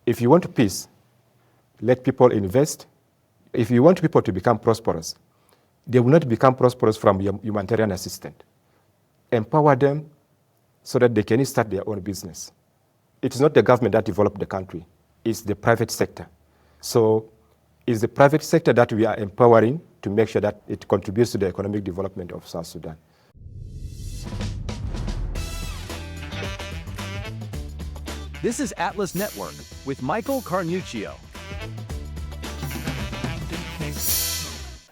if you want peace, let people invest. If you want people to become prosperous, they will not become prosperous from humanitarian assistance. Empower them so that they can start their own business. It's not the government that developed the country, it's the private sector. So it's the private sector that we are empowering to make sure that it contributes to the economic development of South Sudan. This is Atlas Network with Michael Carnuccio.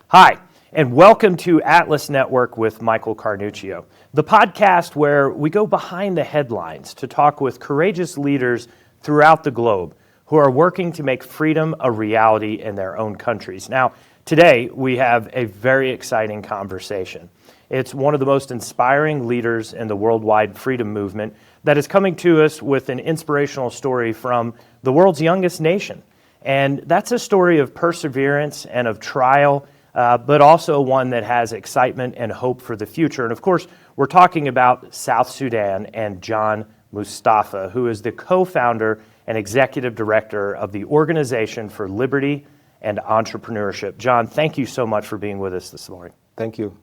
Hi, and welcome to Atlas Network with Michael Carnuccio, the podcast where we go behind the headlines to talk with courageous leaders throughout the globe who are working to make freedom a reality in their own countries. Now, today we have a very exciting conversation. It's one of the most inspiring leaders in the worldwide freedom movement that is coming to us with an inspirational story from the world's youngest nation. And that's a story of perseverance and of trial, but also one that has excitement and hope for the future. And of course, we're talking about South Sudan and John Mustapha, who is the co-founder and executive director of the Organization for Liberty and Entrepreneurship. John, thank you so much for being with us this morning. Thank you.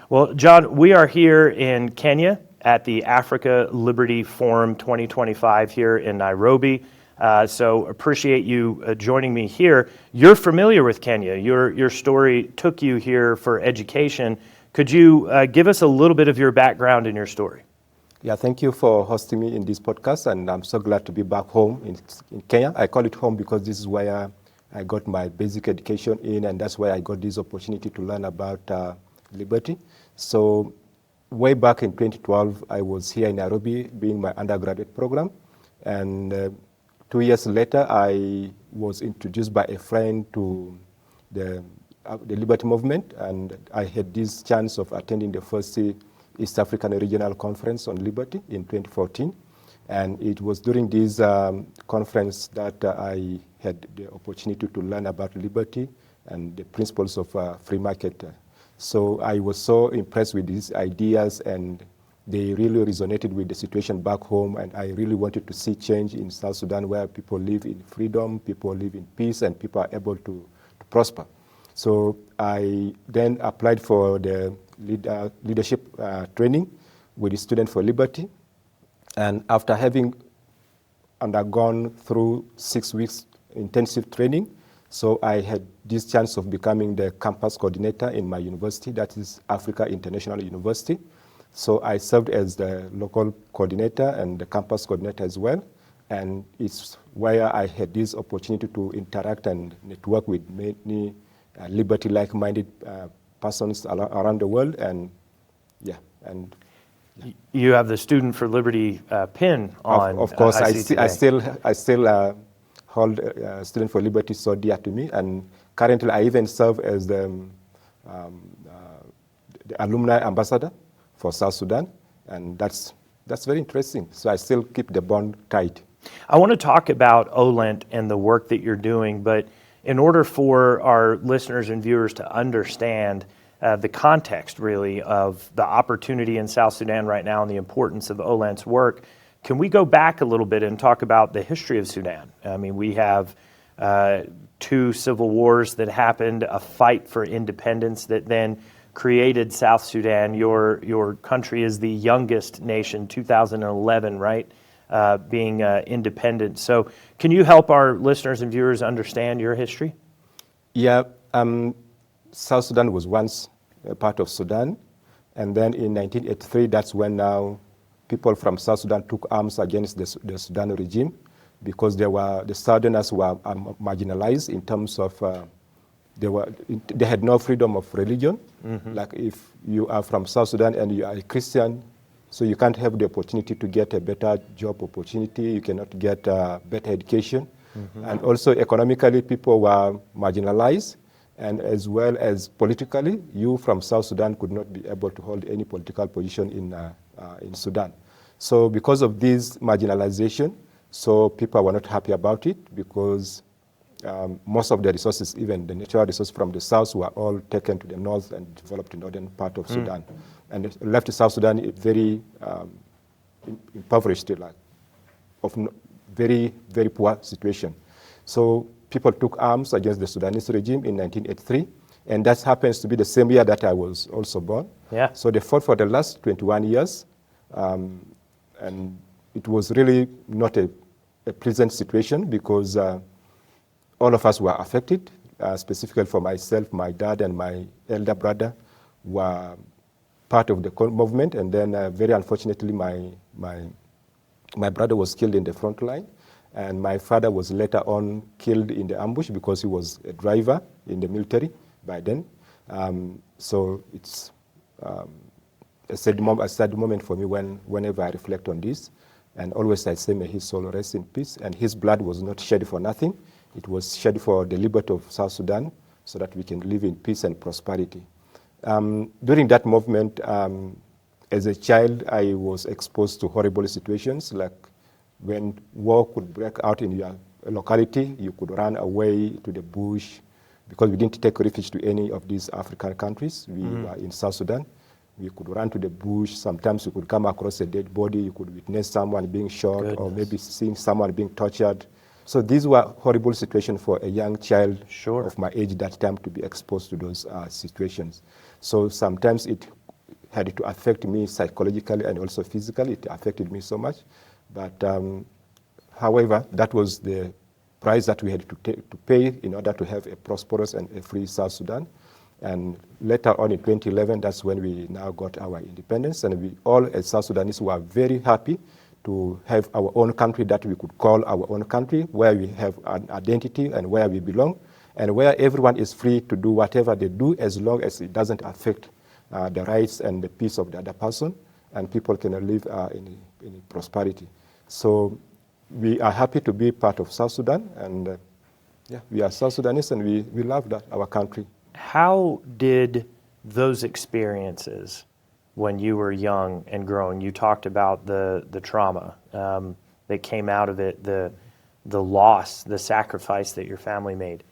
Well, John, we are here in Kenya at the Africa Liberty Forum 2025 here in Nairobi. So appreciate you joining me here. You're familiar with Kenya. Your story took you here for education. Could you give us a little bit of your background and your story? Yeah, thank you for hosting me in this podcast, and I'm so glad to be back home in Kenya. I call it home because this is where I got my basic education in, and that's why I got this opportunity to learn about liberty. So way back in 2012, I was here in Nairobi doing my undergraduate program, and 2 years later, I was introduced by a friend to the Liberty movement, and I had this chance of attending the first East African Regional Conference on Liberty in 2014. And it was during this conference that I had the opportunity to learn about liberty and the principles of free market. So I was so impressed with these ideas, and they really resonated with the situation back home, and I really wanted to see change in South Sudan where people live in freedom, people live in peace, and people are able to prosper. So I then applied for the leadership training with the Student for Liberty, and after having undergone through 6 weeks intensive training, so I had this chance of becoming the campus coordinator in my university, that is Africa International University. So I served as the local coordinator and the campus coordinator as well. And it's where I had this opportunity to interact and network with many liberty like-minded persons around the world. And yeah. You have the Student for Liberty pin on. Of course, I still hold Student for Liberty so dear to me. And currently, I even serve as the alumni ambassador for South Sudan, and that's very interesting. So I still keep the bond tight. I want to talk about OLENT and the work that you're doing, but in order for our listeners and viewers to understand the context, really, of the opportunity in South Sudan right now and the importance of OLENT's work, can we go back a little bit and talk about the history of Sudan? I mean, we have 2 civil wars that happened, a fight for independence that then created South Sudan. Your country is the youngest nation, 2011, right? Being independent. So can you help our listeners and viewers understand your history? Yeah, South Sudan was once a part of Sudan, and then in 1983, that's when now people from South Sudan took arms against the Sudan regime, because the Southerners were marginalized in terms of they had no freedom of religion. Mm-hmm. Like if you are from South Sudan and you are a Christian, so you can't have the opportunity to get a better job opportunity, you cannot get better education. Mm-hmm. And also economically, people were marginalized, and as well as politically, you from South Sudan could not be able to hold any political position in Sudan. So because of this marginalization, so people were not happy about it, because most of the resources, even the natural resources from the south, were all taken to the north and developed the northern part of Sudan. And left South Sudan very impoverished, like of very, very poor situation. So people took arms against the Sudanese regime in 1983, and that happens to be the same year that I was also born. Yeah. So they fought for the last 21 years, and it was really not a pleasant situation because all of us were affected, specifically for myself, my dad and my elder brother were part of the movement, and then very unfortunately my brother was killed in the front line, and my father was later on killed in the ambush because he was a driver in the military by then. So it's a sad moment for me whenever I reflect on this. And always I say, may his soul rest in peace. And his blood was not shed for nothing. It was shed for the liberty of South Sudan so that we can live in peace and prosperity. During that movement, as a child, I was exposed to horrible situations, like when war could break out in your locality, you could run away to the bush because we didn't take refuge to any of these African countries. We were in South Sudan. We could run to the bush. Sometimes you could come across a dead body. You could witness someone being shot or maybe seeing someone being tortured. So these were horrible situations for a young child of my age that time to be exposed to those situations. So sometimes it had to affect me psychologically and also physically. It affected me so much. But however, that was the price that we had to pay in order to have a prosperous and a free South Sudan. And later on in 2011, that's when we now got our independence. And we all, as South Sudanese, were very happy to have our own country that we could call our own country, where we have an identity and where we belong, and where everyone is free to do whatever they do as long as it doesn't affect the rights and the peace of the other person, and people can live in prosperity. So we are happy to be part of South Sudan, and we are South Sudanese, and we love that, our country. How did those experiences when you were young and growing, you talked about the trauma that came out of it, the loss, the sacrifice that your family made.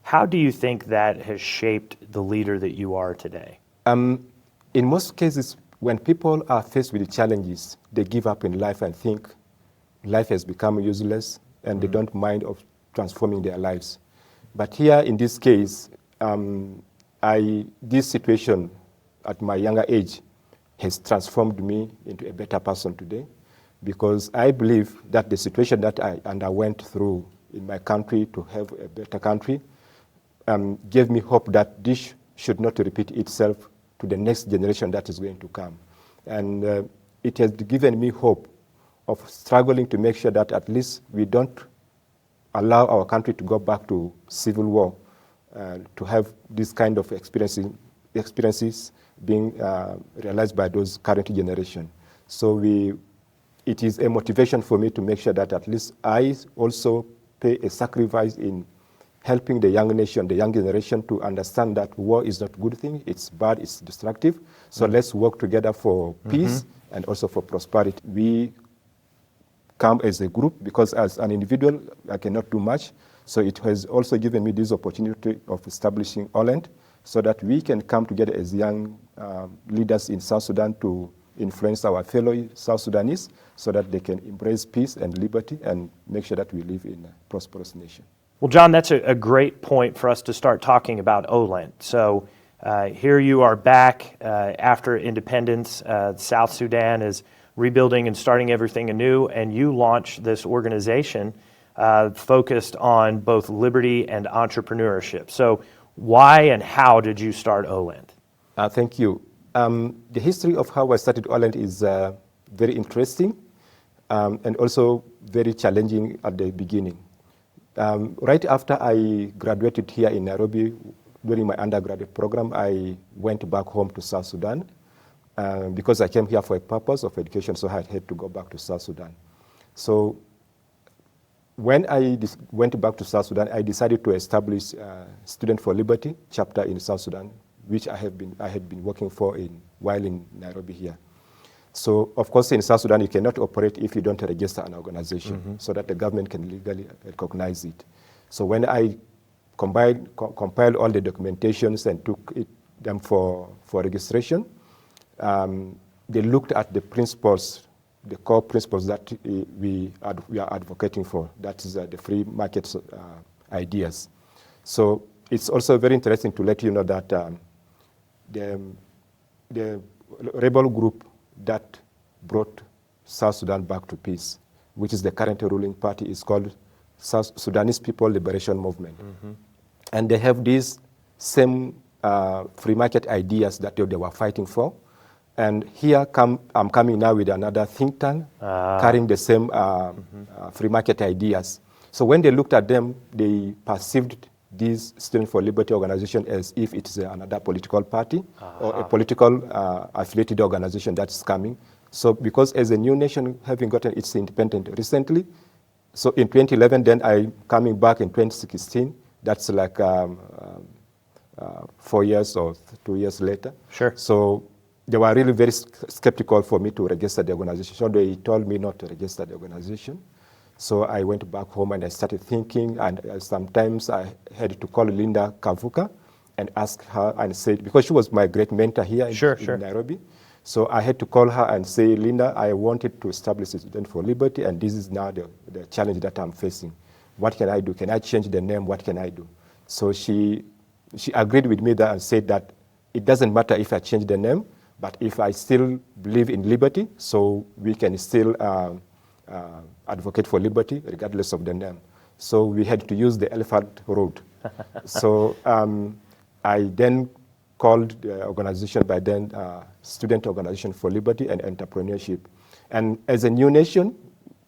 How do you think that has shaped the leader that you are today? In most cases, when people are faced with challenges, they give up in life and think life has become useless, and they don't mind of transforming their lives. But here in this case, this situation at my younger age has transformed me into a better person today, because I believe that the situation that I underwent through in my country to have a better country gave me hope that this should not repeat itself to the next generation that is going to come. And it has given me hope of struggling to make sure that at least we don't allow our country to go back to civil war, to have this kind of experiences being realized by those current generation. So it is a motivation for me to make sure that at least I also pay a sacrifice in helping the young nation, the young generation, to understand that war is not a good thing, it's bad, it's destructive. So let's work together for peace and also for prosperity. We come as a group because as an individual, I cannot do much. So it has also given me this opportunity of establishing OLENT so that we can come together as young leaders in South Sudan to influence our fellow South Sudanese so that they can embrace peace and liberty and make sure that we live in a prosperous nation. Well, John, that's a great point for us to start talking about OLENT. So here you are back after independence. South Sudan is rebuilding and starting everything anew, and you launched this organization focused on both liberty and entrepreneurship. So why and how did you start OLENT? Thank you. The history of how I started OLENT is very interesting and also very challenging at the beginning. Right after I graduated here in Nairobi, during my undergraduate program, I went back home to South Sudan because I came here for a purpose of education, so I had to go back to South Sudan. So when I went back to South Sudan, I decided to establish Student for Liberty chapter in South Sudan, which I had been working for while in Nairobi here. So, of course, in South Sudan, you cannot operate if you don't register an organization so that the government can legally recognize it. So when I compiled all the documentations and took them for registration, they looked at the principles the core principles that we are advocating for. That is the free market ideas. So it's also very interesting to let you know that the rebel group that brought South Sudan back to peace, which is the current ruling party, is called South Sudanese People Liberation Movement. Mm-hmm. And they have these same free market ideas that they were fighting for. And here I'm coming now with another think tank carrying the same free market ideas. So when they looked at them, they perceived this Student for Liberty organization as if it's another political party or a political affiliated organization that's coming. So because as a new nation, having gotten its independence recently, so in 2011, then I coming back in 2016, that's like 4 years or 2 years later. Sure. So they were really very skeptical for me to register the organization. So they told me not to register the organization. So I went back home and I started thinking, and sometimes I had to call Linda Kavuka and ask her and say, because she was my great mentor here in Nairobi. So I had to call her and say, Linda, I wanted to establish a Student for Liberty, and this is now the challenge that I'm facing. What can I do? Can I change the name? What can I do? So she agreed with me that and said that it doesn't matter if I change the name, but if I still believe in liberty, so we can still advocate for liberty regardless of the name. So we had to use the elephant road. So I then called the organization by then Student Organization for Liberty and Entrepreneurship. And as a new nation,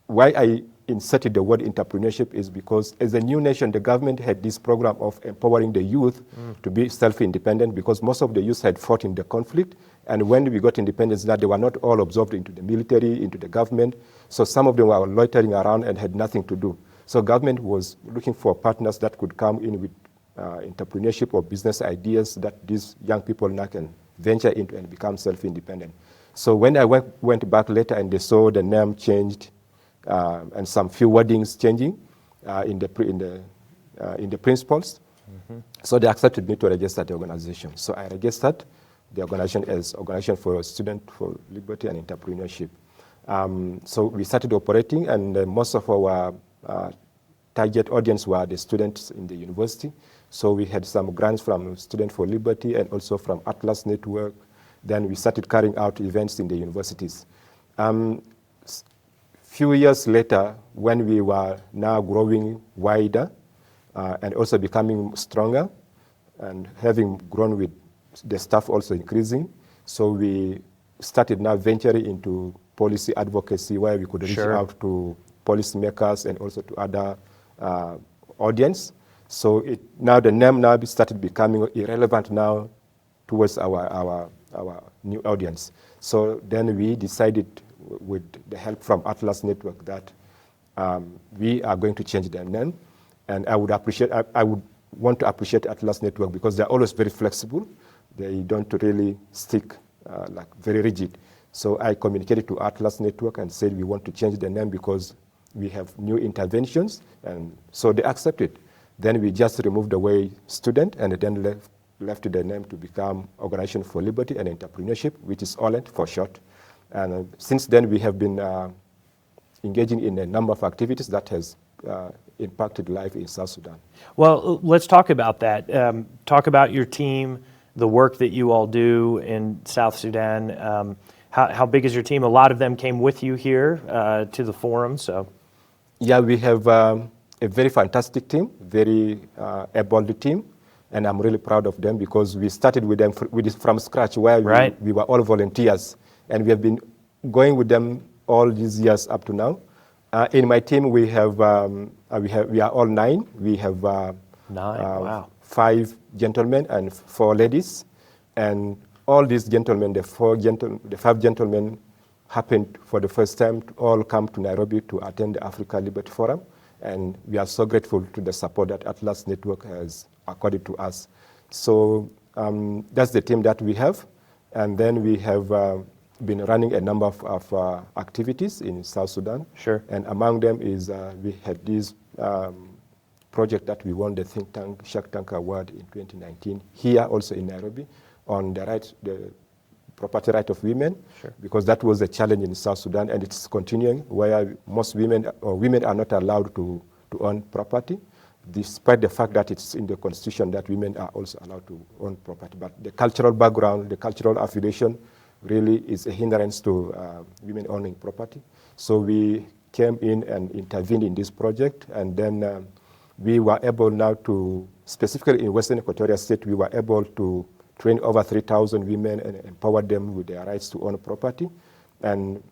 why I inserted the word entrepreneurship is because as a new nation, the government had this program of empowering the youth to be self-independent, because most of the youth had fought in the conflict. And when we got independence, that they were not all absorbed into the military, into the government. So some of them were loitering around and had nothing to do. So government was looking for partners that could come in with entrepreneurship or business ideas that these young people now can venture into and become self-independent. So when I went back later and they saw the name changed and some few wordings changing in the principles, so they accepted me to register the organization. So I registered the organization as Organization for Student for Liberty and Entrepreneurship. So we started operating, and most of our target audience were the students in the university. So we had some grants from Student for Liberty and also from Atlas Network. Then we started carrying out events in the universities. Few years later, when we were now growing wider and also becoming stronger, and having grown with the staff also increasing, so we started now venturing into policy advocacy, where we could reach out to policymakers and also to other audience. So now the name now started becoming irrelevant now towards our new audience. So then we decided, with the help from Atlas Network, that we are going to change the name. And I would want to appreciate Atlas Network because they're always very flexible. They don't really stick like very rigid. So I communicated to Atlas Network and said we want to change the name because we have new interventions, and so they accepted. Then we just removed the word student and then left the name to become Organization for Liberty and Entrepreneurship, which is OLENT for short. And since then we have been engaging in a number of activities that has impacted life in South Sudan. Well, let's talk about that. Talk about your team, the work that you all do in South Sudan. How big is your team? A lot of them came with you here to the forum, so. Yeah, we have a very fantastic team, very able team, and I'm really proud of them because we started with them from scratch, where we were all volunteers, and we have been going with them all these years up to now. In my team, we are all 9. We have 5 gentlemen and 4 ladies, and all these gentlemen, the 5 gentlemen, happened for the first time to all come to Nairobi to attend the Africa Liberty Forum, and we are so grateful to the support that Atlas Network has accorded to us. So that's the team that we have, and then we have been running a number of activities in South Sudan. Sure. And among them is we had this project that we won the Think Tank Shark Tank Award in 2019 here also in Nairobi on the property right of women, because that was a challenge in South Sudan, and it's continuing, where most women are not allowed to own property, despite the fact that it's in the constitution that women are also allowed to own property. But the cultural background, the cultural affiliation really is a hindrance to women owning property. So we came in and intervened in this project, and then we were able now to, specifically in Western Equatoria State, we were able to train over 3,000 women and empower them with their rights to own property. And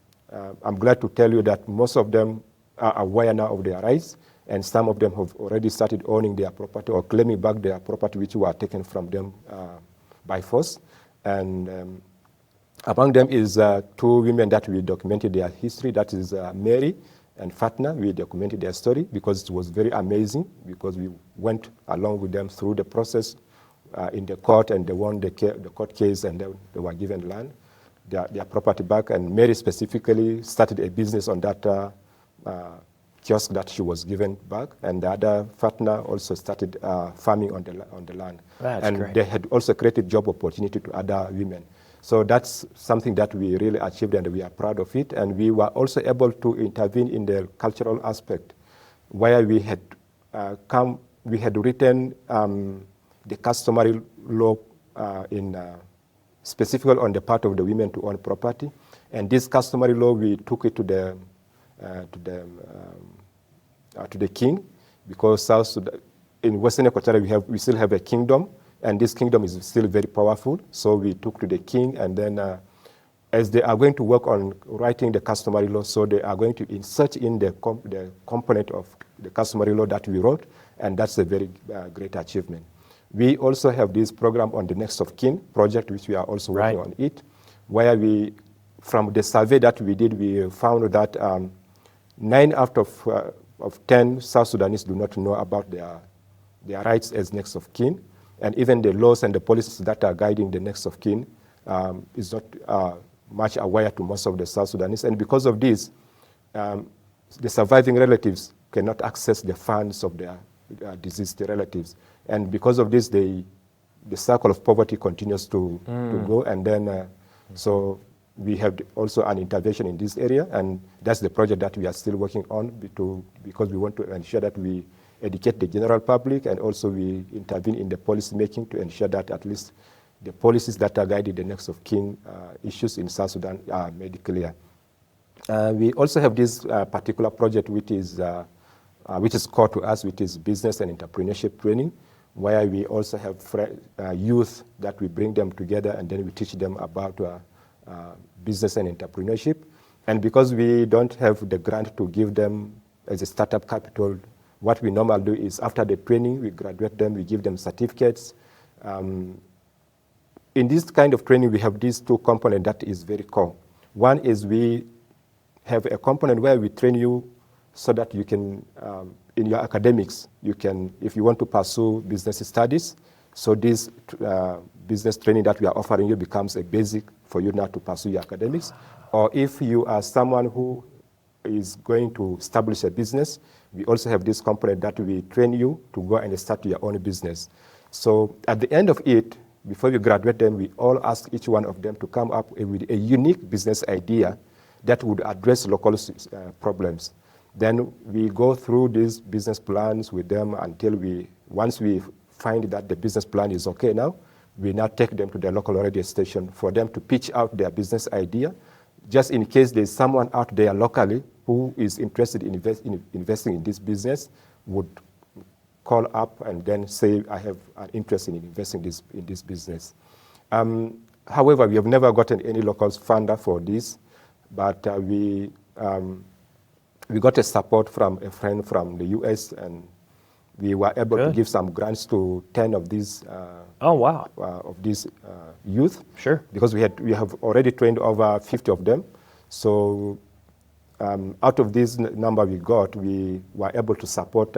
I'm glad to tell you that most of them are aware now of their rights, and some of them have already started owning their property or claiming back their property which were taken from them by force. And among them is 2 women that we documented their history. That is Mary and Fatna. We documented their story because it was very amazing, because we went along with them through the process in the court, and they won the court case, and they were given land, their property back. And Mary specifically started a business on that kiosk that she was given back, and the other Fatna also started farming on the land. That's and great. They had also created job opportunity to other women. So that's something that we really achieved, and we are proud of it. And we were also able to intervene in the cultural aspect, where we had written the customary law specifically on the part of the women to own property. And this customary law, we took it to the king, because South Sudan, in Western Equatoria, we still have a kingdom, and this kingdom is still very powerful. So we took to the king, and then as they are going to work on writing the customary law, so they are going to insert in the component of the customary law that we wrote, and that's a very great achievement. We also have this program on the next of kin project, which we are also working on it, where from the survey that we did, we found that 9 out of 10 South Sudanese do not know about their rights as next of kin, and even the laws and the policies that are guiding the next of kin is not much aware to most of the South Sudanese. And because of this, the surviving relatives cannot access the funds of their deceased relatives. And because of this, the circle of poverty continues to go. And then, so we have also an intervention in this area, and that's the project that we are still working on because we want to ensure that we educate the general public, and also we intervene in the policy making to ensure that at least the policies that are guiding the next of kin issues in South Sudan are made clear. We also have this particular project which is core to us, which is business and entrepreneurship training, where we also have youth that we bring them together, and then we teach them about business and entrepreneurship. And because we don't have the grant to give them as a startup capital, what we normally do is after the training, we graduate them, we give them certificates. In this kind of training, we have these 2 components that is very core. One is we have a component where we train you so that you can, in your academics, you can, if you want to pursue business studies, so this business training that we are offering you becomes a basic for you now to pursue your academics. Or if you are someone who is going to establish a business, we also have this component that we train you to go and start your own business. So at the end of it, before we graduate them, we all ask each one of them to come up with a unique business idea that would address local problems. Then we go through these business plans with them until once we find that the business plan is okay now, we now take them to the local radio station for them to pitch out their business idea, just in case there's someone out there locally who is interested in investing in this business, would call up and then say, I have an interest in investing in this business. However, we have never gotten any local funder for this, but we got a support from a friend from the US, and we were able to give some grants to 10 of these of these youth. Sure. Because we have already trained over 50 of them. So out of this number we got, we were able to support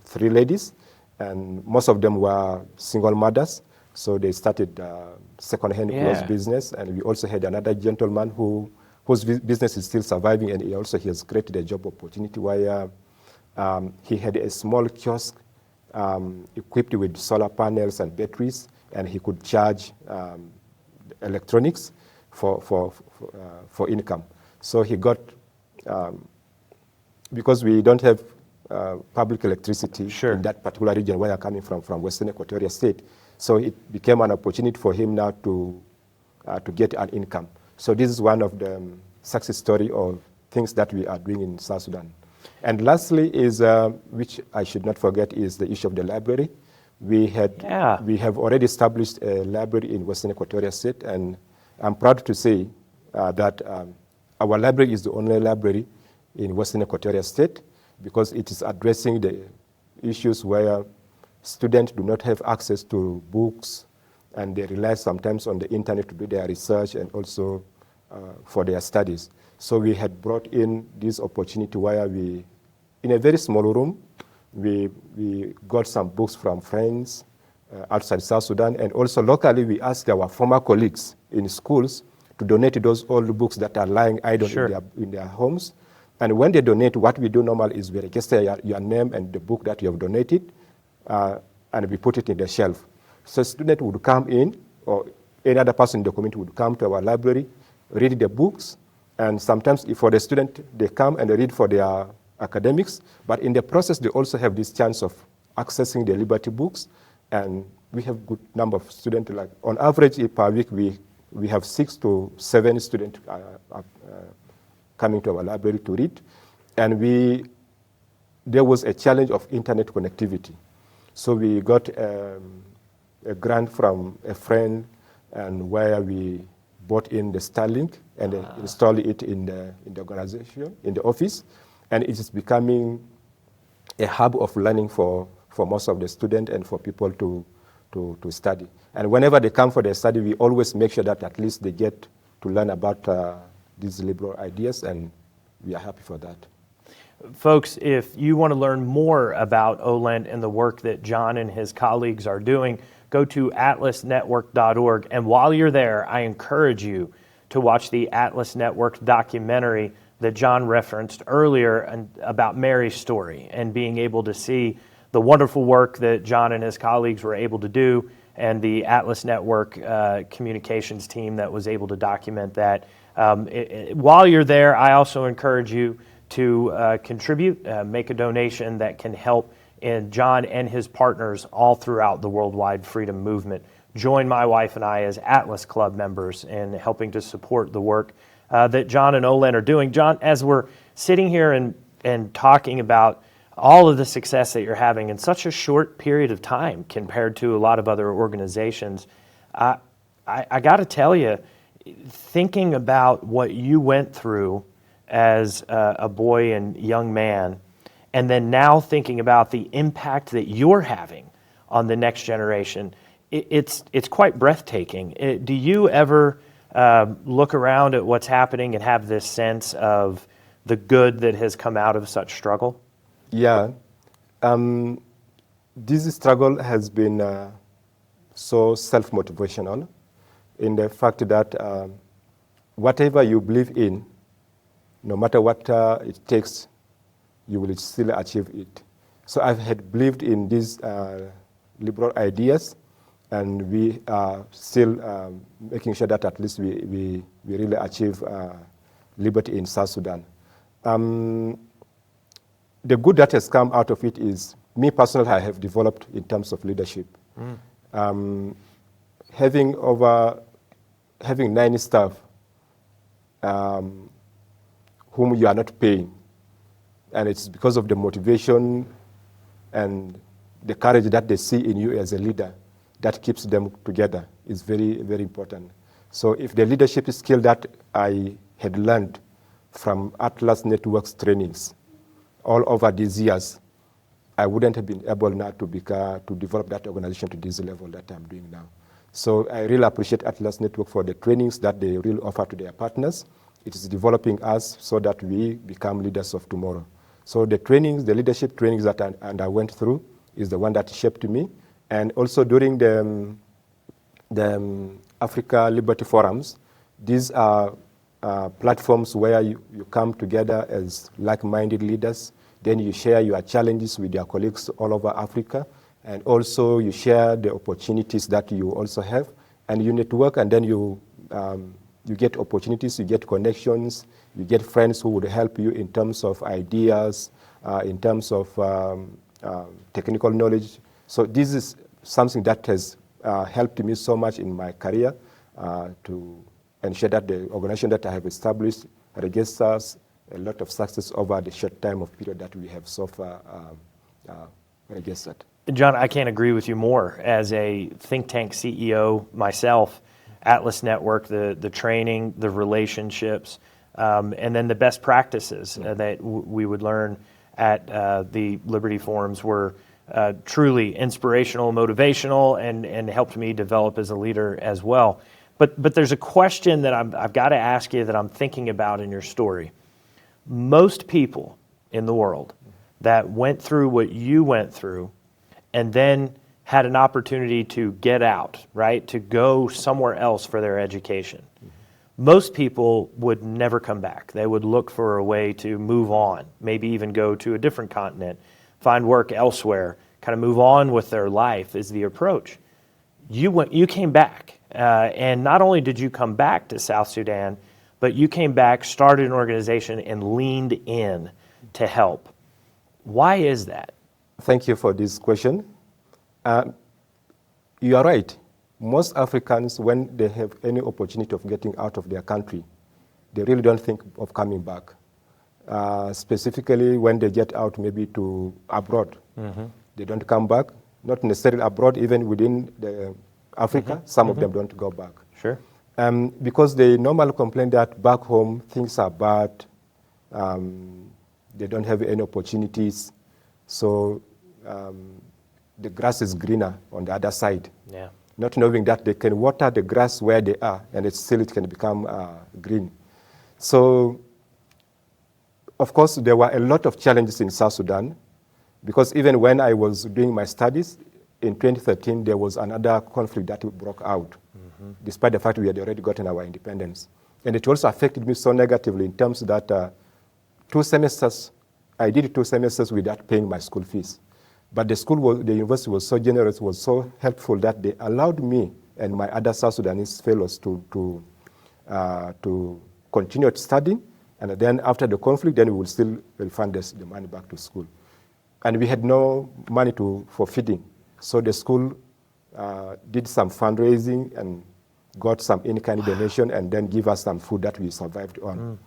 3 ladies, and most of them were single mothers. So they started second-hand clothes business, and we also had another gentleman whose business is still surviving, and he has created a job opportunity where he had a small kiosk equipped with solar panels and batteries, and he could charge electronics for income. So he got, because we don't have public electricity in that particular region where I'm coming from Western Equatoria State, so it became an opportunity for him now to get an income. So this is one of the success story of things that we are doing in South Sudan. And lastly is, which I should not forget, is the issue of the library. We have already established a library in Western Equatoria State, and I'm proud to say that our library is the only library in Western Equatoria State, because it is addressing the issues where students do not have access to books, and they rely sometimes on the internet to do their research and also for their studies. So we had brought in this opportunity where we, in a very small room, we got some books from friends outside South Sudan, and also locally we asked our former colleagues in schools to donate those old books that are lying idle in their homes. And when they donate, what we do normally is we register your name and the book that you have donated, and we put it in the shelf. So student would come in, or any other person in the community would come to our library, read the books, and sometimes if for the student, they come and they read for their academics, but in the process, they also have this chance of accessing the Liberty books, and we have good number of students. Like on average per week, we have 6 to 7 students coming to our library to read, and there was a challenge of internet connectivity. So we got a grant from a friend, and where we bought in the Starlink and installed it in the organization, in the office, and it is becoming a hub of learning for most of the students and for people to study. And whenever they come for their study, we always make sure that at least they get to learn about these liberal ideas, and we are happy for that. Folks, if you want to learn more about OLENT and the work that John and his colleagues are doing, go to atlasnetwork.org. And while you're there, I encourage you to watch the Atlas Network documentary that John referenced earlier about Mary's story, and being able to see the wonderful work that John and his colleagues were able to do, and the Atlas Network communications team that was able to document that. While you're there, I also encourage you to contribute, make a donation that can help in John and his partners all throughout the worldwide freedom movement. Join my wife and I as Atlas Club members in helping to support the work that John and OLENT are doing. John, as we're sitting here and talking about all of the success that you're having in such a short period of time compared to a lot of other organizations, I got to tell you, thinking about what you went through as a boy and young man, and then now thinking about the impact that you're having on the next generation, it's quite breathtaking. Do you ever look around at what's happening and have this sense of the good that has come out of such struggle? Yeah. This struggle has been so self-motivational in the fact that whatever you believe in, no matter what it takes, you will still achieve it. So I had believed in these liberal ideas, and we are still making sure that at least we really achieve liberty in South Sudan. The good that has come out of it is, me personally, I have developed in terms of leadership. Having 90 staff whom you are not paying, and it's because of the motivation and the courage that they see in you as a leader that keeps them together, is very, very important. So if the leadership skill that I had learned from Atlas Network's trainings all over these years, I wouldn't have been able now to develop that organization to this level that I'm doing now. So I really appreciate Atlas Network for the trainings that they really offer to their partners. It is developing us so that we become leaders of tomorrow. So the trainings, the leadership trainings that I went through is the one that shaped me. And also during the Africa Liberty Forums, these are platforms where you come together as like-minded leaders. Then you share your challenges with your colleagues all over Africa. And also you share the opportunities that you also have. And you network, and then you you get opportunities, you get connections, you get friends who would help you in terms of ideas, in terms of technical knowledge. So this is something that has helped me so much in my career to ensure that the organization that I have established registers a lot of success over the short time of period that we have so far registered. John, I can't agree with you more. As a think tank CEO myself, Atlas Network, the training, the relationships, and then the best practices that we would learn at the Liberty Forums were truly inspirational, motivational, and helped me develop as a leader as well. But there's a question that I've got to ask you that I'm thinking about in your story. Most people in the world that went through what you went through and then had an opportunity to get out, right, to go somewhere else for their education. Most people would never come back. They would look for a way to move on, maybe even go to a different continent, find work elsewhere, kind of move on with their life is the approach. You came back, and not only did you come back to South Sudan, but you came back, started an organization, and leaned in to help. Why is that? Thank you for this question. You are right. Most Africans, when they have any opportunity of getting out of their country, they really don't think of coming back. Specifically when they get out maybe to abroad. They don't come back, not necessarily abroad, even within Africa, some of them don't go back. Sure. Because they normally complain that back home things are bad, they don't have any opportunities, so the grass is greener on the other side. Yeah. Not knowing that they can water the grass where they are and it can become green. So, of course, there were a lot of challenges in South Sudan, because even when I was doing my studies, in 2013, there was another conflict that broke out, despite the fact we had already gotten our independence. And it also affected me so negatively in terms that I did 2 semesters without paying my school fees. But the university was so generous, was so helpful that they allowed me and my other South Sudanese fellows to continue studying. And then after the conflict, then we will still refund the money back to school. And we had no money for feeding. So the school did some fundraising and got some in-kind donation and then give us some food that we survived on.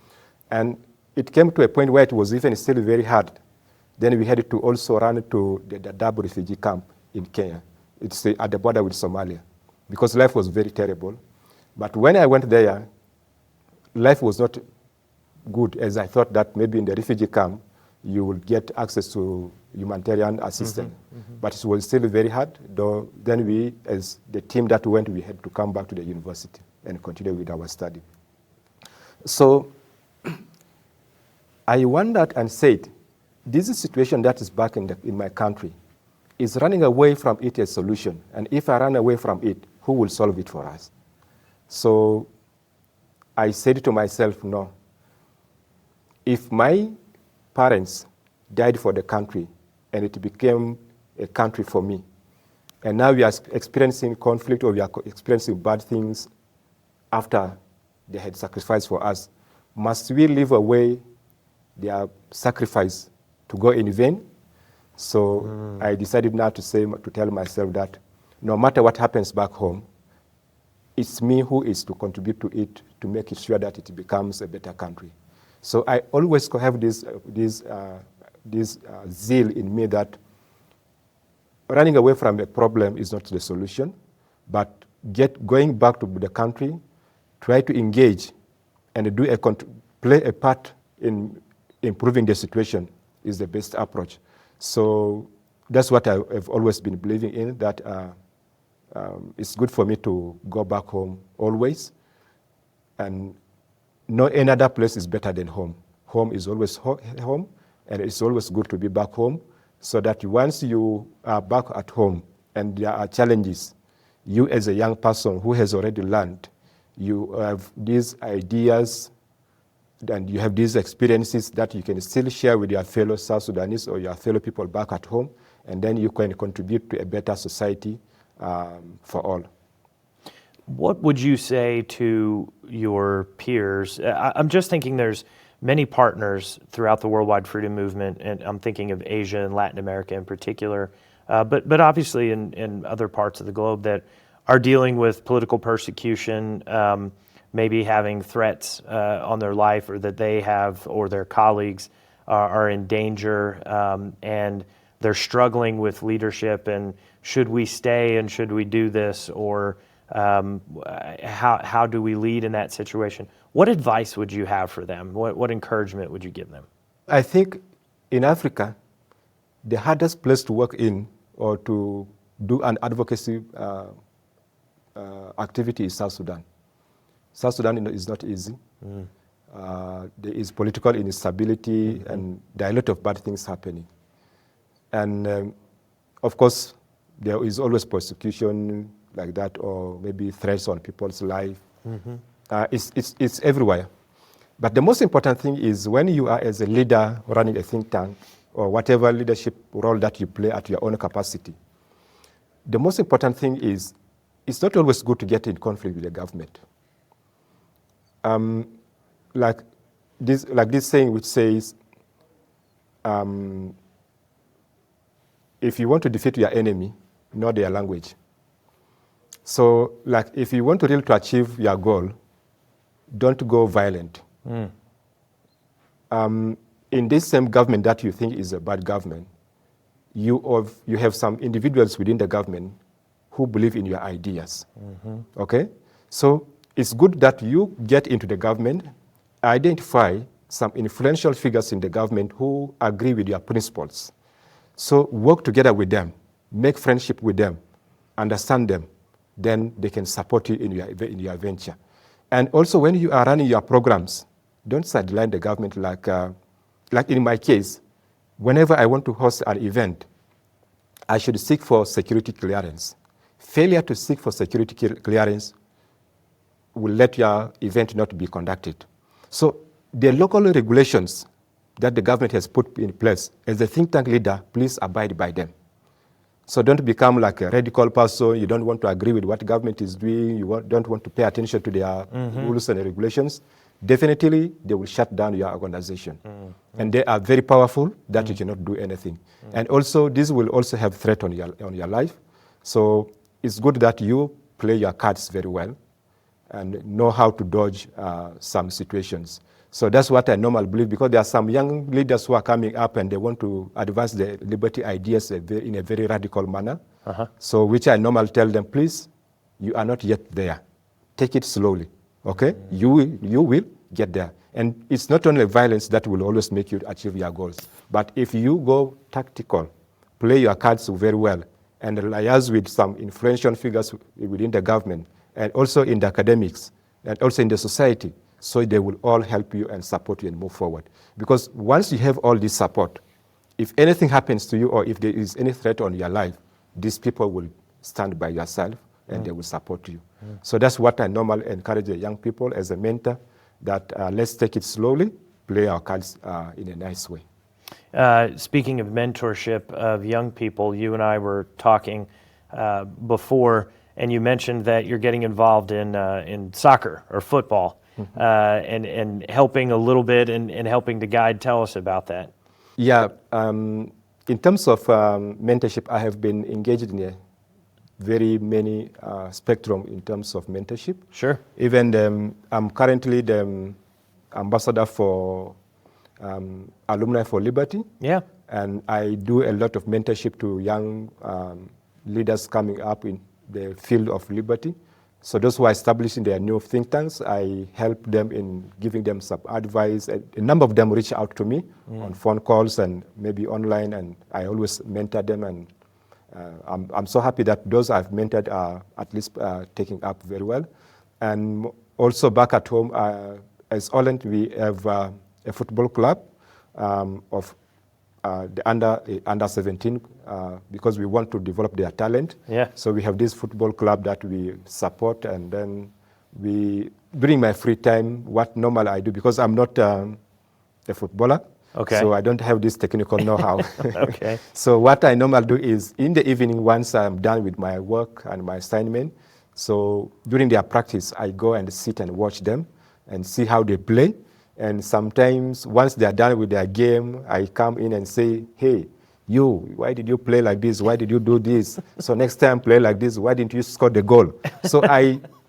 And it came to a point where it was even still very hard. Then we had to also run to the Dadaab refugee camp in Kenya. It's at the border with Somalia, because life was very terrible. But when I went there, life was not good, as I thought that maybe in the refugee camp you will get access to humanitarian assistance. But it was still very hard, though then we, as the team that went, we had to come back to the university and continue with our study. So I wondered and said, this is a situation that is back in my country. Is running away from it a solution? And if I run away from it, who will solve it for us? So I said to myself, no. If my parents died for the country and it became a country for me, and now we are experiencing conflict or we are experiencing bad things after they had sacrificed for us, must we live away their sacrifice to go in vain? So I decided now to tell myself that no matter what happens back home, it's me who is to contribute to it, to make it sure that it becomes a better country. So I always have this zeal in me that running away from a problem is not the solution, but going back to the country, try to engage and play a part in improving the situation is the best approach. So that's what I've always been believing in, that it's good for me to go back home always, and no any other place is better than home. Home is always home, and it's always good to be back home, so that once you are back at home and there are challenges, you as a young person who has already learned, you have these ideas and you have these experiences that you can still share with your fellow South Sudanese or your fellow people back at home, and then you can contribute to a better society for all. What would you say to your peers? I'm just thinking there's many partners throughout the worldwide freedom movement, and I'm thinking of Asia and Latin America in particular, but obviously in other parts of the globe that are dealing with political persecution, maybe having threats on their life, or that they have, or their colleagues are in danger, and they're struggling with leadership, and should we stay and should we do this, or how do we lead in that situation? What advice would you have for them? What encouragement would you give them? I think in Africa, the hardest place to work in or to do an advocacy activity is South Sudan. South Sudan is not easy. There is political instability, and there are a lot of bad things happening. And of course, there is always persecution like that, or maybe threats on people's life. It's everywhere. But the most important thing is when you are as a leader running a think tank, or whatever leadership role that you play at your own capacity, the most important thing is it's not always good to get in conflict with the government. Like this saying which says, if you want to defeat your enemy, know their language. So, like, if you want to really to achieve your goal, don't go violent. In this same government that you think is a bad government, you have some individuals within the government who believe in your ideas. Okay? So it's good that you get into the government, identify some influential figures in the government who agree with your principles. So work together with them, make friendship with them, understand them, then they can support you in your venture. And also when you are running your programs, don't sideline the government like in my case, whenever I want to host an event, I should seek for security clearance. Failure to seek for security clearance will let your event not be conducted. So the local regulations that the government has put in place, as a think tank leader, please abide by them. So don't become like a radical person. You don't want to agree with what the government is doing. You don't want to pay attention to their rules and regulations. Definitely, they will shut down your organization. And they are very powerful that you cannot do anything. And also, this will also have threat on your life. So it's good that you play your cards very well and know how to dodge some situations. So that's what I normally believe, because there are some young leaders who are coming up and they want to advance the liberty ideas in a very radical manner. So which I normally tell them, please, you are not yet there. Take it slowly, okay? You will get there. And it's not only violence that will always make you achieve your goals, but if you go tactical, play your cards very well, and liaise with some influential figures within the government, and also in the academics, and also in the society, so they will all help you and support you and move forward. Because once you have all this support, if anything happens to you or if there is any threat on your life, these people will stand by yourself and they will support you. So that's what I normally encourage the young people as a mentor, that let's take it slowly, play our cards in a nice way. Speaking of mentorship of young people, you and I were talking before, and you mentioned that you're getting involved in soccer or football. And helping a little bit and helping to guide. Tell us about that. Yeah, in terms of mentorship, I have been engaged in a very many spectrum in terms of mentorship. Sure. Even I'm currently the ambassador for Alumni for Liberty. Yeah. And I do a lot of mentorship to young leaders coming up in the field of liberty. So those who are establishing their new think tanks, I help them in giving them some advice. A number of them reach out to me on phone calls and maybe online, and I always mentor them. And I'm so happy that those I've mentored are at least taking up very well. And also back at home, as OLENT, we have a football club of the under 17 because we want to develop their talent. Yeah. So we have this football club that we support, and then during my free time, what normally I do, because I'm not a footballer, okay, so I don't have this technical know-how. Okay. So what I normally do is in the evening, once I'm done with my work and my assignment, So during their practice, I go and sit and watch them and see how they play. And sometimes once they are done with their game, I come in and say, hey, you, why did you play like this? Why did you do this? So next time play like this. Why didn't you score the goal? So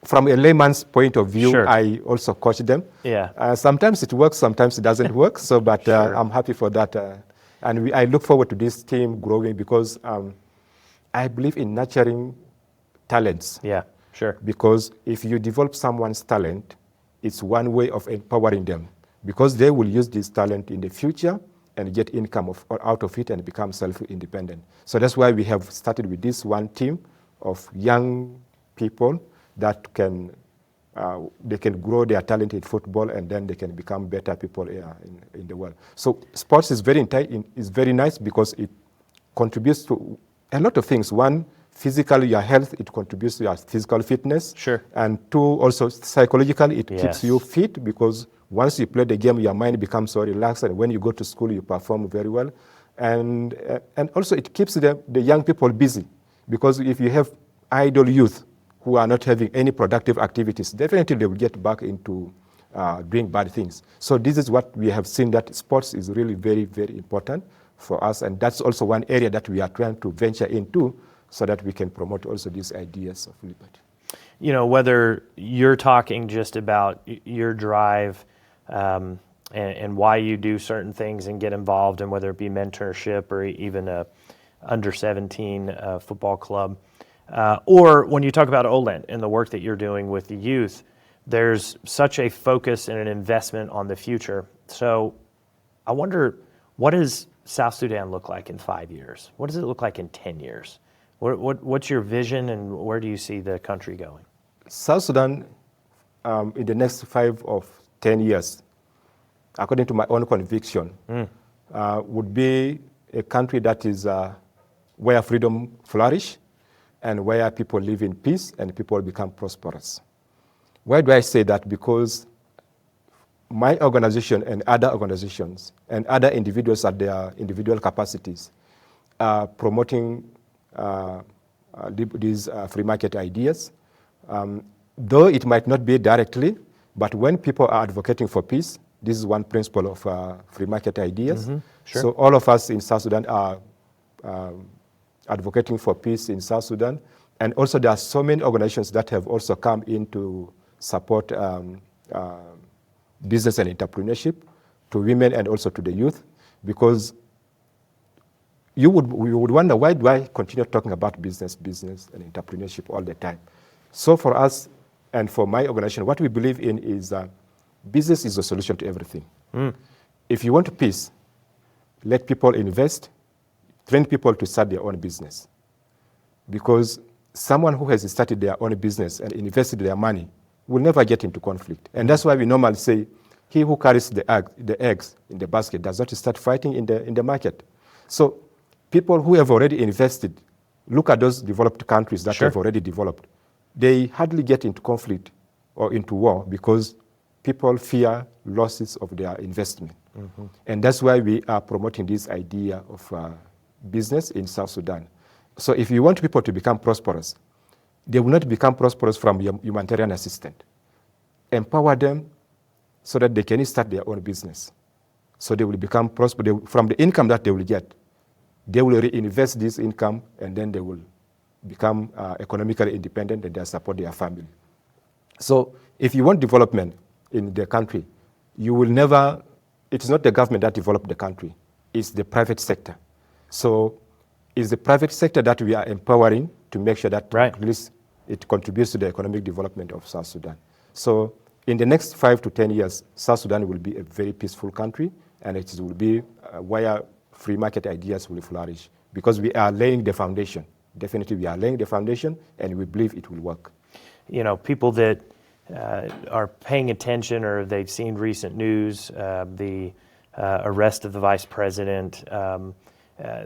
from a layman's point of view, Sure. I also coach them. Yeah. Sometimes it works, sometimes it doesn't work. So, but Sure. I'm happy for that. And I look forward to this team growing because I believe in nurturing talents. Yeah, sure. Because if you develop someone's talent, it's one way of empowering them because they will use this talent in the future and get income out of it and become self-independent. So that's why we have started with this one team of young people that they can grow their talent in football and then they can become better people in the world. So sports is very nice because it contributes to a lot of things. One, physically, your health, it contributes to your physical fitness. Sure. And two, also psychologically, it Yes. keeps you fit because once you play the game, your mind becomes so relaxed, and when you go to school, you perform very well. And also, it keeps the young people busy because if you have idle youth who are not having any productive activities, definitely they will get back into doing bad things. So this is what we have seen, that sports is really very, very important for us, and that's also one area that we are trying to venture into so that we can promote also these ideas of liberty. You know, whether you're talking just about your drive and why you do certain things and get involved, and whether it be mentorship or even a under 17 football club, or when you talk about OLENT and the work that you're doing with the youth, there's such a focus and an investment on the future. So I wonder, what does South Sudan look like in 5 years? What does it look like in 10 years? What's your vision, and where do you see the country going? South Sudan, in the next 5 or 10 years, according to my own conviction, would be a country that is where freedom flourish and where people live in peace and people become prosperous. Why do I say that? Because my organization and other organizations and other individuals at their individual capacities are promoting these free market ideas. Though it might not be directly, but when people are advocating for peace, this is one principle of free market ideas. Sure. So all of us in South Sudan are advocating for peace in South Sudan. And also there are so many organizations that have also come in to support business and entrepreneurship to women and also to the youth, because we would wonder, why do I continue talking about business and entrepreneurship all the time? So for us and for my organization, what we believe in is business is the solution to everything. If you want peace, let people invest, train people to start their own business. Because someone who has started their own business and invested their money will never get into conflict. And that's why we normally say, he who carries the eggs in the basket does not start fighting in the market. So people who have already invested, look at those developed countries that Sure. have already developed. They hardly get into conflict or into war because people fear losses of their investment. And that's why we are promoting this idea of business in South Sudan. So if you want people to become prosperous, they will not become prosperous from humanitarian assistance. Empower them so that they can start their own business. So they will become prosperous. From the income that they will get, they will reinvest this income, and then they will become economically independent, and they support their family. So if you want development in the country, you will never, it's not the government that developed the country, it's the private sector. So it's the private sector that we are empowering to make sure that Right. at least it contributes to the economic development of South Sudan. So in the next 5 to 10 years, South Sudan will be a very peaceful country, and it will be where free market ideas will flourish, because we are laying the foundation. Definitely we are laying the foundation, and we believe it will work. You know, people that are paying attention, or they've seen recent news, the arrest of the vice president,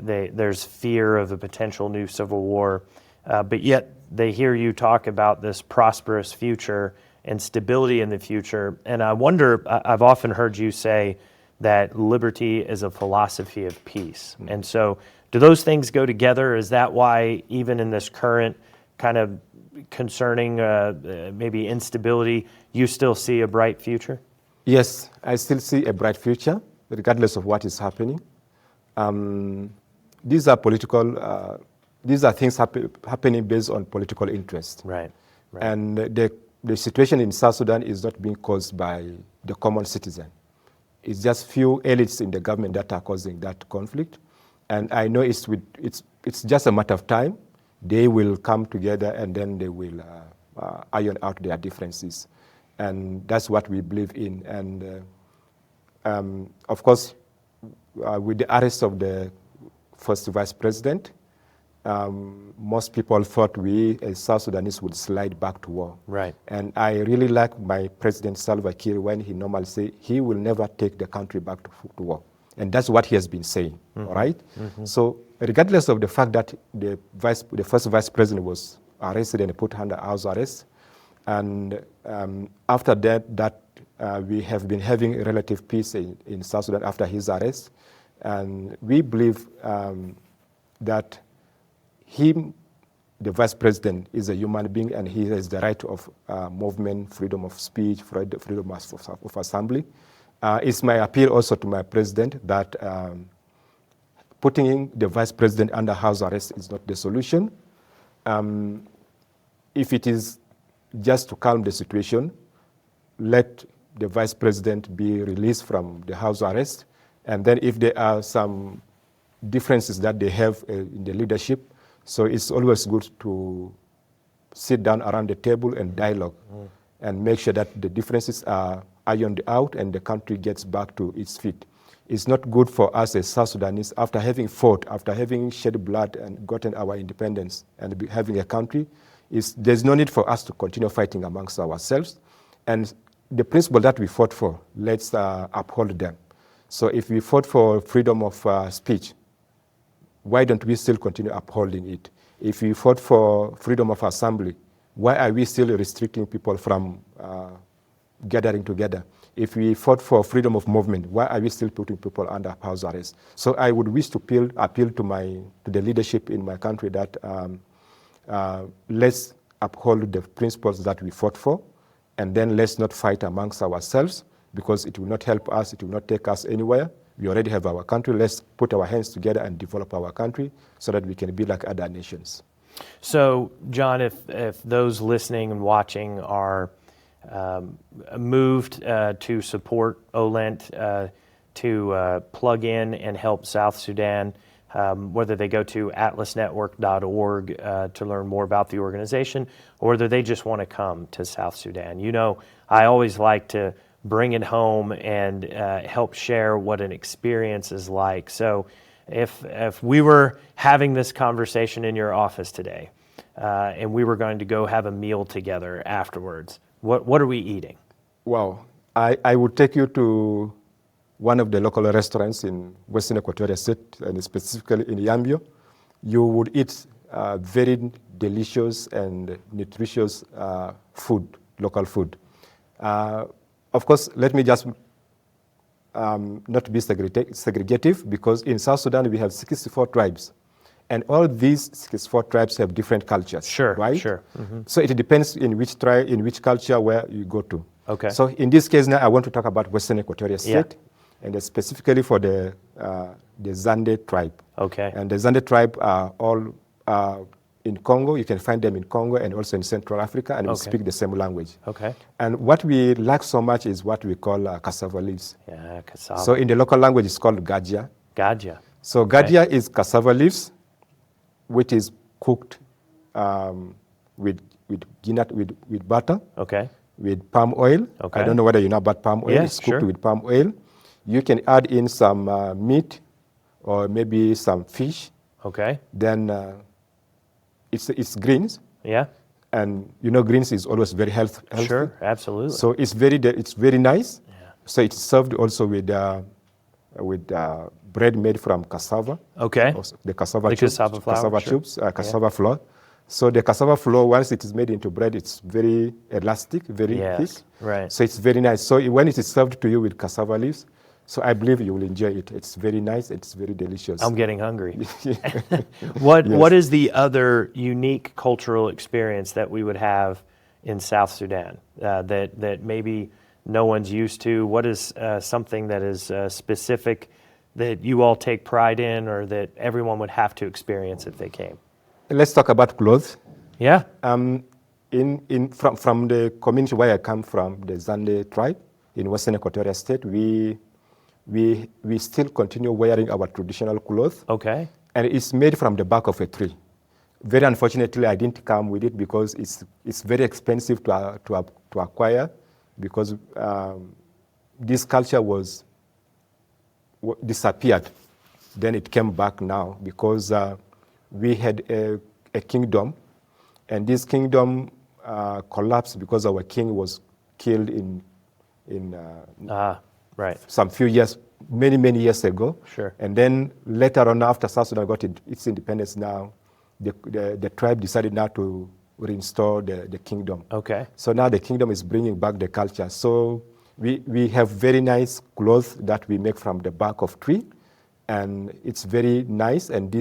there's fear of a potential new civil war, but yet they hear you talk about this prosperous future and stability in the future. And I wonder, I've often heard you say that liberty is a philosophy of peace. And so do those things go together? Is that why even in this current kind of concerning maybe instability, you still see a bright future? Yes, I still see a bright future, regardless of what is happening. These are things happening based on political interest. Right. And the situation in South Sudan is not being caused by the common citizen. It's just few elites in the government that are causing that conflict. And I know it's just a matter of time. They will come together and then they will iron out their differences. And that's what we believe in. And of course, with the arrest of the first vice president, most people thought we as South Sudanese would slide back to war. Right. And I really like my President Salva Kiir when he normally say he will never take the country back to war. And that's what he has been saying, all right? So regardless of the fact that the first vice president was arrested and put under house arrest, and after that we have been having a relative peace in South Sudan after his arrest, and we believe that the vice president is a human being and he has the right of movement, freedom of speech, freedom of assembly. It's my appeal also to my president that putting the vice president under house arrest is not the solution. If it is just to calm the situation, let the vice president be released from the house arrest. And then if there are some differences that they have in the leadership, so it's always good to sit down around the table and dialogue and make sure that the differences are ironed out and the country gets back to its feet. It's not good for us as South Sudanese, after having fought, after having shed blood and gotten our independence and having a country, there's no need for us to continue fighting amongst ourselves. And the principle that we fought for, let's uphold them. So if we fought for freedom of speech, why don't we still continue upholding it? If we fought for freedom of assembly, why are we still restricting people from gathering together? If we fought for freedom of movement, why are we still putting people under house arrest? So I would wish to appeal to the leadership in my country that let's uphold the principles that we fought for, and then let's not fight amongst ourselves, because it will not help us, it will not take us anywhere. We already have our country. Let's put our hands together and develop our country so that we can be like other nations. So, John, if those listening and watching are moved to support OLENT, to plug in and help South Sudan, whether they go to atlasnetwork.org to learn more about the organization, or whether they just want to come to South Sudan. You know, I always like to bring it home and help share what an experience is like. So if we were having this conversation in your office today and we were going to go have a meal together afterwards, what are we eating? Well, I would take you to one of the local restaurants in Western Equatoria State, and specifically in Yambio. You would eat very delicious and nutritious food, local food. Of course, let me just not be segregative, because in South Sudan we have 64 tribes. And all these 64 tribes have different cultures. Sure, right? Sure. Mm-hmm. So it depends in which tribe, in which culture, where you go to. Okay. So in this case now, I want to talk about Western Equatoria State, and specifically for the Zande tribe. Okay. And the Zande tribe are all in Congo. You can find them in Congo and also in Central Africa, and we speak the same language. Okay. And what we lack so much is what we call cassava leaves. Yeah, cassava. So in the local language, it's called gajia. Gajia. So gajia is cassava leaves, which is cooked with butter, with palm oil. Okay. I don't know whether you know about palm oil. Yes, it's cooked with palm oil. You can add in some meat or maybe some fish. Okay. Then it's greens. Yeah. And you know greens is always very healthy. Sure, absolutely. So it's very nice. Yeah. So it's served also with bread made from cassava. Okay. The cassava flour. So the cassava flour, once it is made into bread, it's very elastic, very thick. Right. So it's very nice. So when it is served to you with cassava leaves, So I believe you will enjoy it. It's very nice. It's very delicious. I'm getting hungry. What is the other unique cultural experience that we would have in South Sudan that maybe no one's used to? What is something that is specific that you all take pride in, or that everyone would have to experience if they came? Let's talk about clothes. Yeah. From the community where I come from, the Zande tribe in Western Equatoria State, we still continue wearing our traditional clothes. Okay. And it's made from the bark of a tree. Very unfortunately, I didn't come with it because it's very expensive to acquire, because this culture was disappeared. Then it came back now because we had a kingdom, and this kingdom collapsed because our king was killed in right. some few years, many years ago. Sure. And then later on, after South Sudan got its independence now, the tribe decided now to restore the kingdom. Okay. So now the kingdom is bringing back the culture. So we have very nice clothes that we make from the bark of tree, and it's very nice. And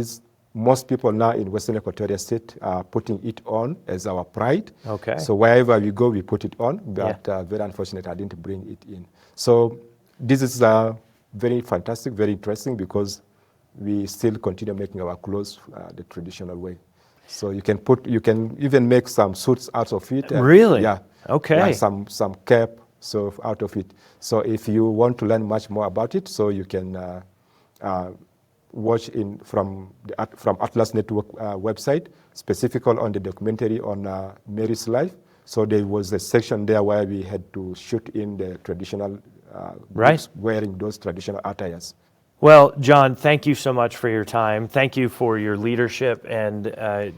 most people now in Western Equatoria State are putting it on as our pride. Okay. So wherever we go, we put it on, but very unfortunate I didn't bring it in. So this is very fantastic, very interesting, because we still continue making our clothes the traditional way. So you can even make some suits out of it. Really? Yeah. Okay. Yeah, some cap out of it. So if you want to learn much more about it, so you can watch from Atlas Network website, specifically on the documentary on Mary's life. So there was a section there where we had to shoot in the traditional groups wearing those traditional attires. Well, John, thank you so much for your time. Thank you for your leadership and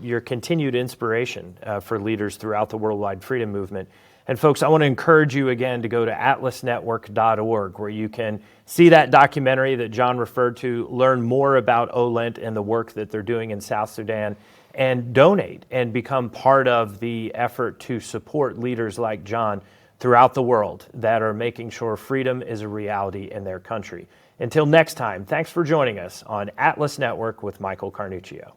your continued inspiration for leaders throughout the worldwide freedom movement. And folks, I want to encourage you again to go to atlasnetwork.org, where you can see that documentary that John referred to, learn more about OLENT and the work that they're doing in South Sudan, and donate and become part of the effort to support leaders like John throughout the world that are making sure freedom is a reality in their country. Until next time, thanks for joining us on Atlas Network with Michael Carnuccio.